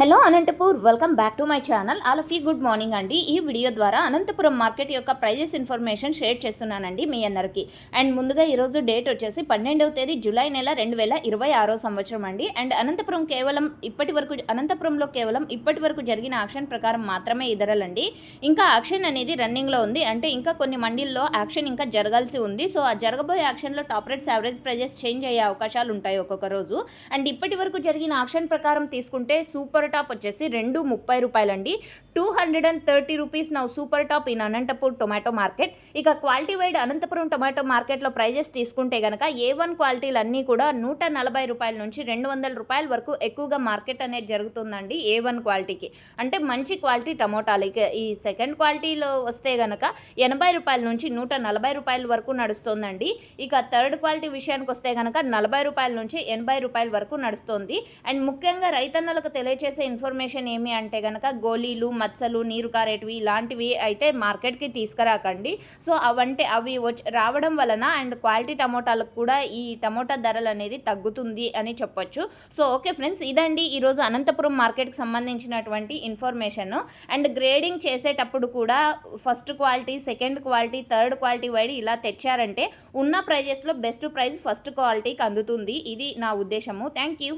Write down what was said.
Hello Anantapur, welcome back to my channel. All of you good morning అండి. ఈ video ద్వారా Anantapuram market యొక్క prices information share చేస్తున్నానండి మీ అందరికీ. అండ్ ముందుగా ఈరోజు డేట్ వచ్చేసి 12వ తేదీ జూలై నెల 2026 సంవత్సరం అండి. అండ్ అనంతపురంలో కేవలం ఇప్పటి వరకు జరిగిన యాక్షన్ ప్రకారం మాత్రమే ఈ ధరలండి. ఇంకా యాక్షన్ అనేది రన్నింగ్లో ఉంది, అంటే ఇంకా కొన్ని మండీల్లో యాక్షన్ ఇంకా జరగాల్సి ఉంది. సో ఆ జరగబోయే యాక్షన్లో top rates, average prices change అయ్యే అవకాశాలు ఉంటాయి ఒక్కొక్క రోజు. అండ్ ఇప్పటి వరకు జరిగిన యాక్షన్ ప్రకారం తీసుకుంటే సూపర్ టాప్ వచ్చేసి 230 రూపాయలండి. 230 rupees now super top in Anantapur tomato market. ఇక క్వాలిటీ వైడ్ అనంతపురం టొమాటో మార్కెట్లో ప్రైజెస్ తీసుకుంటే కనుక A1 క్వాలిటీలు అన్నీ కూడా 140 రూపాయల నుంచి 200 రూపాయల వరకు ఎక్కువగా మార్కెట్ అనేది జరుగుతుందండి A1 క్వాలిటీకి. అంటే మంచి క్వాలిటీ టమోటాలు. ఇక ఈ సెకండ్ క్వాలిటీలో వస్తే కనుక 80 రూపాయల నుంచి 140 రూపాయల వరకు నడుస్తుందండి. ఇక థర్డ్ క్వాలిటీ విషయానికి వస్తే కనుక 40 రూపాయల నుంచి 80 రూపాయల వరకు నడుస్తుంది. అండ్ ముఖ్యంగా రైతన్నలకు తెలియచేసే ఇన్ఫర్మేషన్ ఏమి అంటే కనుక గోళీలు, మచ్చలు, నీరు కారేటివి ఇలాంటివి అయితే మార్కెట్కి తీసుకురాకండి. సో అవి రావడం వలన అండ్ క్వాలిటీ టమోటాలకు కూడా ఈ టమోటా ధరలు అనేది తగ్గుతుంది అని చెప్పొచ్చు. సో ఓకే ఫ్రెండ్స్, ఇదండి ఈరోజు అనంతపురం మార్కెట్కి సంబంధించినటువంటి ఇన్ఫర్మేషన్. అండ్ గ్రేడింగ్ చేసేటప్పుడు కూడా first quality, second quality, third quality wide ఇలా తెచ్చారంటే ఉన్న ప్రైజెస్లో బెస్ట్ ప్రైస్ ఫస్ట్ క్వాలిటీకి అందుతుంది. ఇది నా ఉద్దేశము. Thank you.